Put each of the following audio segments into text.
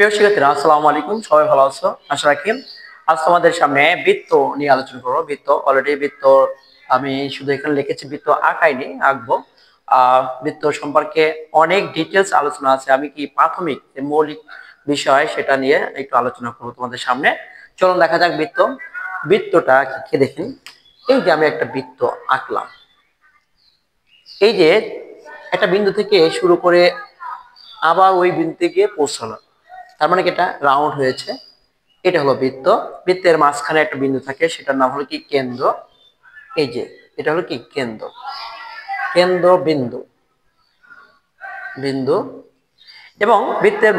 প্রিয় শিক্ষার্থীরা, আসসালামু আলাইকুম। সবাই ভালো আছো আশা রাখি। আজ তোমাদের সামনে বৃত্ত নিয়ে আলোচনা করবো। বৃত্ত অলরেডি বৃত্ত আমি শুধু এখানে লিখেছি, বৃত্ত আঁকাইনি, আঁকবো। বৃত্ত সম্পর্কে অনেক ডিটেলস আলোচনা আছে। আমি কি প্রাথমিক যে মৌলিক বিষয় সেটা নিয়ে একটু আলোচনা করবো তোমাদের সামনে। চলুন দেখা যাক বৃত্তটা কি দেখেন। এই যে আমি একটা বৃত্ত আঁকলাম, এই যে একটা বিন্দু থেকে শুরু করে আবার ওই বিন্দুতে গিয়ে পৌঁছালো, তার মানে কি এটা রাউন্ড হয়েছে। এটা হলো বৃত্ত। বৃত্তের মাঝখানে একটা বিন্দু থাকে, সেটার নাম হলো কি কেন্দ্র। এই যে এটা হলো কি কেন্দ্র, কেন্দ্র বিন্দু বিন্দু এবং বৃত্তের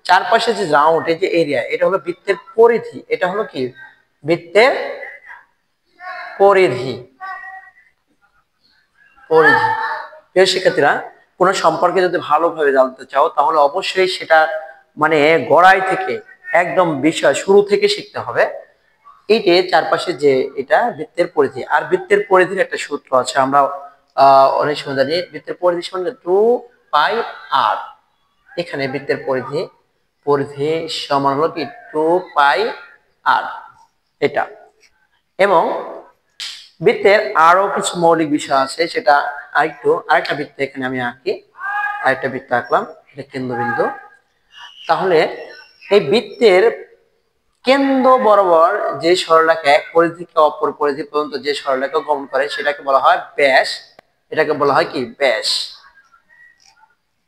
চারপাশে যে রাউন্ড, এই যে এরিয়া, এটা হলো বৃত্তের পরিধি। এটা হলো কি বৃত্তের পরিধি পরিধি প্রিয় শিক্ষার্থীরা, কোন সম্পর্কে যদি ভালোভাবে জানতে চাও তাহলে অবশ্যই সেটা মানে গড়াই থেকে একদম বিষয় শুরু থেকে শিখতে হবে। এই যে চারপাশে যে এটা বৃত্তের পরিধি, আর বৃত্তের পরিধির একটা সূত্র আছে, আমরা অনেক সময় জানি বৃত্তের পরিধি সমান 2πr। এখানে বৃত্তের পরিধি পরিধি সমান হলো কি 2πr এটা। এবং বৃত্তের আরো কিছু মৌলিক বিষয় আছে, সেটা আরেকটা বৃত্ত এখানে আমি আঁকি। আরেকটা বৃত্ত আঁকলাম, এটা কেন্দ্রবিন্দু। তাহলে এই বৃত্তের কেন্দ্র বরাবর যে সরলরেখা এক পরিধি থেকে অপর পরিধি পর্যন্ত যে সরলরেখা গমন করে সেটাকে বলা হয় ব্যাস। এটাকে বলা হয় কি ব্যাস।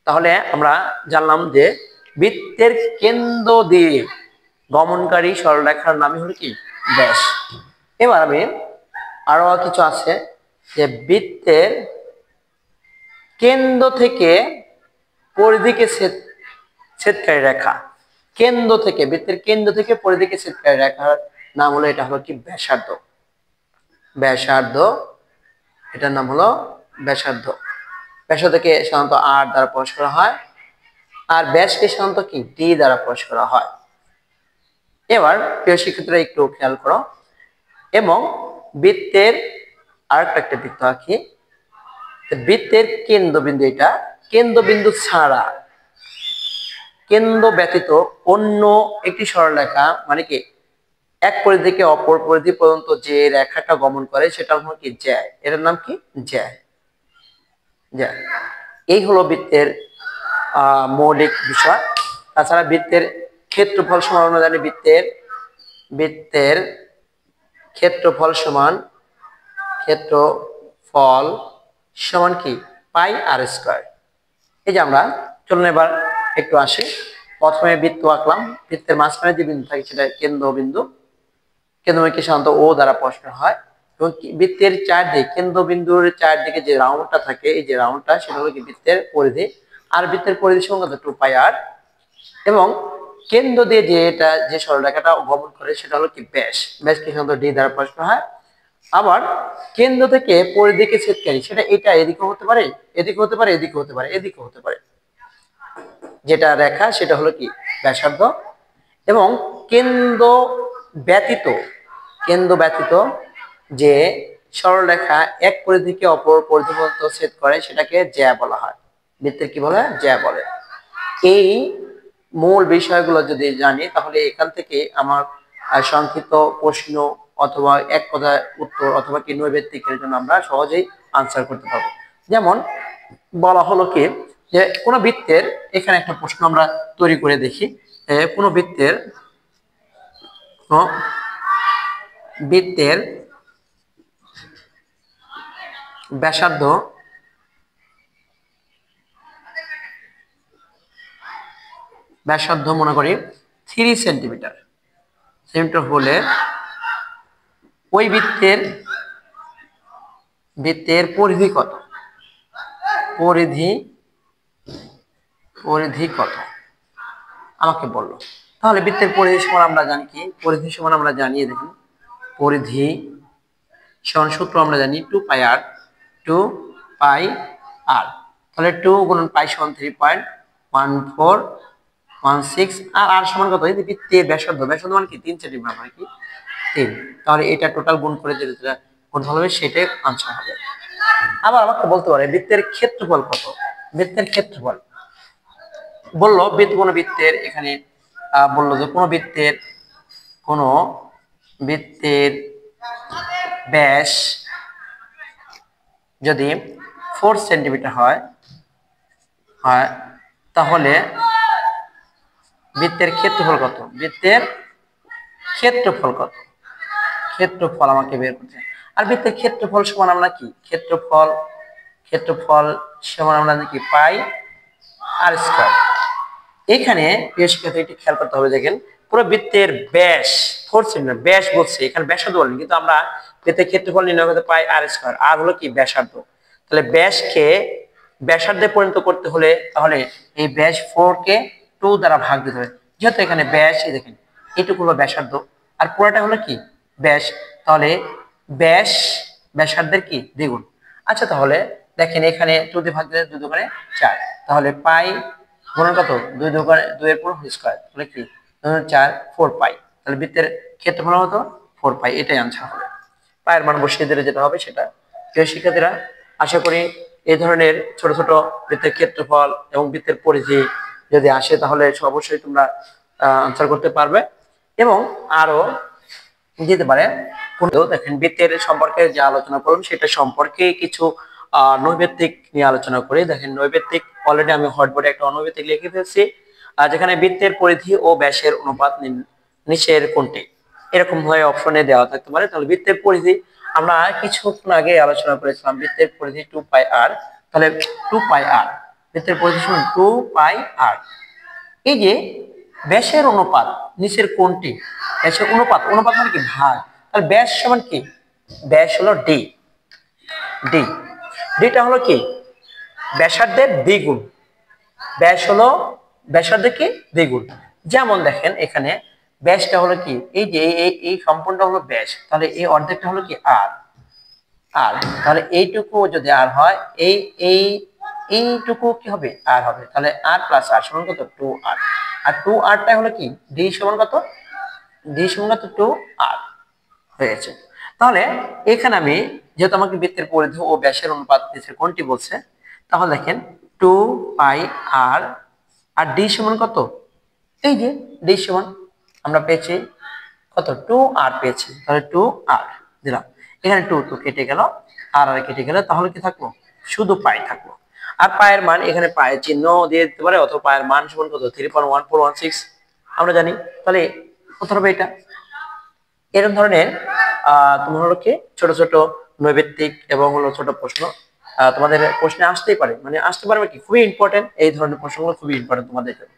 তাহলে আমরা জানলাম যে বৃত্তের কেন্দ্র দিয়ে গমনকারী সরলরেখার নামই হলো কি ব্যাস। এবার আমি আরো কিছু আছে, যে বৃত্তের কেন্দ্র থেকে পরিধিকে ছেদকারী রেখা, কেন্দ্র থেকে বৃত্তের কেন্দ্র থেকে পরিধিকে ছেদকারী রেখার নাম হলো, এটা হলো কি ব্যাসার্ধ। ব্যাসার্ধ, এটার নাম হলো ব্যাসার্ধ। ব্যাসার্ধকে সাধারণত আর দ্বারা প্রকাশ করা হয়, আর ব্যাসকে সাধারণত কি ডি দ্বারা প্রকাশ করা হয়। এবার প্রিয় শিক্ষার্থীরা একটু খেয়াল করো, এবং বৃত্তের একটা বৃত্ত আঁকি। বৃত্তের কেন্দ্রবিন্দু, এটা কেন্দ্রবিন্দু ছাড়া, কেন্দ্র ব্যতীত অন্য একটি সরলরেখা, মানে কি এক পরিধি থেকে অপর পরিধি পর্যন্ত যে রেখাটা গমন করে সেটা হলো কি জ্যা। এটার নাম কি জ্যা। জ্যা, এই হলো বৃত্তের মৌলিক বিষয়। তাছাড়া বৃত্তের ক্ষেত্রফল সমান, আমরা জানি বৃত্তের ক্ষেত্রফল সমান কি পাই আর স্কয়ার। এই যে আমরা, চলুন এবার একটু আসি। প্রথমে বৃত্ত আঁকলাম, বৃত্তের মাঝখানে যে বিন্দু থাকে সেটা কেন্দ্রবিন্দু। কেন্দ্রবিন্দুকে সাধারণত ও দ্বারা প্রকাশ হয়। এবং বৃত্তের চারদিকে, কেন্দ্রবিন্দুর চারদিকে যে রাউন্ডটা থাকে, এই যে রাউন্ডটা, সেটা হলো কি বৃত্তের পরিধি। আর বৃত্তের পরিধি সমান 2πr। এবং কেন্দ্র দিয়ে যে সরলরেখাটা গমন করে সেটা হলো কি ব্যাস। ব্যাসকে সাধারণত ডি দ্বারা প্রকাশ করা হয়। আবার কেন্দ্র থেকে পরিধিকে ছেদকারী, সেটা এটা এদিকে হতে পারে, এদিকে হতে পারে, এদিকে হতে পারে, এদিকে হতে পারে, যেটা রেখা সেটা হলো কি ব্যাসার্ধ। এবং কেন্দ্র ব্যতীত যে সরলরেখা এক পরিধি থেকে অপর পরিধি পর্যন্ত ছেদ করে সেটাকে জ্যা বলা হয়। বৃত্তের কি বলে? জ্যা বলে। এই মূল বিষয়গুলো যদি জানি তাহলে এখান থেকে আমার সংক্ষিপ্ত প্রশ্ন অথবা এক কথায় উত্তর অথবা কি নৈবেত্তিকের জন্য আমরা সহজেই আনসার করতে পারবো। যেমন বলা হলো কি, যে কোন বৃত্তের, এখানে একটা প্রশ্ন আমরা তৈরি করে দেখি। কোন বৃত্তের ব্যাসার্ধ মনে করি 3 সেন্টিমিটার হলে ওই বৃত্তের পরিধি কত? পরিধি কত আমাকে বললো। তাহলে বৃত্তের পরিধি সমান আমরা জানি কি, পরিধি সমান আমরা জানিয়ে দেখুন, পরিধি সমান সূত্র আমরা জানি 2πr। তাহলে 2 গুণন পাই সমান 3.1416। আর সমান কত? এই বৃত্তের ব্যাসার্ধ মানে কি 3 সেন্টিমিটার, মানে কি 3। তাহলে এটা টোটাল গুণ করে যেটা গুণফল হবে সেটাই আনসার হবে। আবার আমাকে বলতে পারে বৃত্তের ক্ষেত্রফল কত? বৃত্তের ক্ষেত্রফল বললো, কোন বৃত্তের এখানে বললো যে কোনো বৃত্তের ব্যাস যদি 4 সেন্টিমিটার হয় তাহলে বৃত্তের ক্ষেত্রফল কত? বৃত্তের ক্ষেত্রফল কত? ক্ষেত্রফল আমাকে বের করতে হবে। আর বৃত্তের ক্ষেত্রফল সমান আমরা কি ক্ষেত্রফল সমান আমরা কি পাই আর স্কয়ার। এখানে প্রিয় শিক্ষার্থী একটু খেয়াল করতে হবে, দেখেন পুরো বৃত্তের ব্যাস 4 সেন্টিমিটার, ব্যাস বলছে এখানে ব্যাসার্ধ বলেনি, কিন্তু আমরা বৃত্তের ক্ষেত্রফল নির্ণয় করতে পাই আর স্কয়ার। আর হলো কি ব্যাসার্ধ। তাহলে ব্যাসকে ব্যাসার্ধে পরিণত করতে হলে তাহলে এই ব্যাস 4 কে 2 দ্বারা ভাগ দিতে হবে। যেহেতু এখানে ব্যাস, এই দেখেন এইটুকু হলো ব্যাসার্ধ আর পুরোটা হলো কি ব্যাস, তাহলে ব্যাস ব্যাসার্ধের কি দ্বিগুণ। আচ্ছা তাহলে দেখেন এখানে 2 দিয়ে ভাগ দিলে 2 দুগুণে 4, তাহলে পাই গুণন কত 2 দুগুণে 2 এর পুরো স্কয়ার, তাহলে কি 4 4 পাই। তাহলে বৃত্তের ক্ষেত্রফল হতো 4 পাই, এটাই आंसर হবে। পায়ের মান বসিয়ে দিলে যেটা হবে সেটা। প্রিয় শিক্ষার্থীরা, আশা করি এই ধরনের ছোট ছোট বৃত্তের ক্ষেত্রফল এবং বৃত্তের পরিধি যদি আসে তাহলে অবশ্যই তোমরা आंसर করতে পারবে এবং আরো দিতে পারে। দেখেন বৃত্তের সম্পর্কে যে আলোচনা করলাম সেটা সম্পর্কে কিছু নৈবেত্তিক নিয়ে আলোচনা করি। দেখেন নৈবেত্তিক অলরেডি আমি হোয়াইটবোর্ডে একটা অনৈবেত্তিক লিখে ফেলছি, যেখানে বৃত্তের পরিধি ও ব্যাসের অনুপাত নিচের কোনটি, এরকম ভাবে অপশনে দেওয়া থাকতে পারে। তাহলে বৃত্তের পরিধি আমরা কিছুক্ষণ আগে আলোচনা করেছিলাম, বৃত্তের পরিধি 2 পাই আর, তাহলে 2 পাই আর বৃত্তের পরিধি সমান 2 পাই আর। এই যে ব্যাসের অনুপাত নিচের কোনটি, ব্যাসের অনুপাত মানে কি ভাগ, তাহলে ব্যাস সমান কি, ব্যাস হলো ডি, ডিটা হলো কি ব্যাসার্ধের দ্বিগুণ, ব্যাস হলো ব্যাসার্ধের কি দ্বিগুণ। যেমন দেখেন এখানে ব্যাসটা হলো কি এই যে এই সম্পূর্ণটা হলো ব্যাস, তাহলে এই অর্ধেকটা হলো কি আর, তাহলে এইটুকু যদি আর হয় এইটুকু কি হবে আর হবে, তাহলে আর প্লাস আর সমান কত 2 আর, আর 2 আরটা হলো কি ডি সমান কত, ডি সমান কত 2 আর হয়েছে। তাহলে এখানে আমি যেহেতু আমাকে বৃত্তের পরিধি ও ব্যাসের অনুপাত নিচের কোনটি বলছে, তাহলে দেখেন 2 পাই আর, আর ডি সমান কত, এই যে ডি সমান আমরা পেয়েছি কত 2 আর পেয়েছি, তাহলে 2 আর দিলাম। এখানে 2 তো কেটে গেল, আর কেটে গেল, তাহলে কি থাকলো শুধু পাই থাকলো। আর পায়ের মান এখানে পায়ের চিহ্ন দিয়ে দিতে পারে, অথবা পায়ের মান সমান কত 3.1416 আমরা জানি, তাহলে কত হবে এটা। এরকম ধরনের তোমার হলো কি ছোট ছোট নৈবেত্তিক এবং হলো ছোট প্রশ্ন তোমাদের প্রশ্নে আসতেই পারে, মানে আসতে পারবে কি খুবই ইম্পর্টেন্ট, এই ধরনের প্রশ্নগুলো খুবই ইম্পর্টেন্ট তোমাদের জন্য।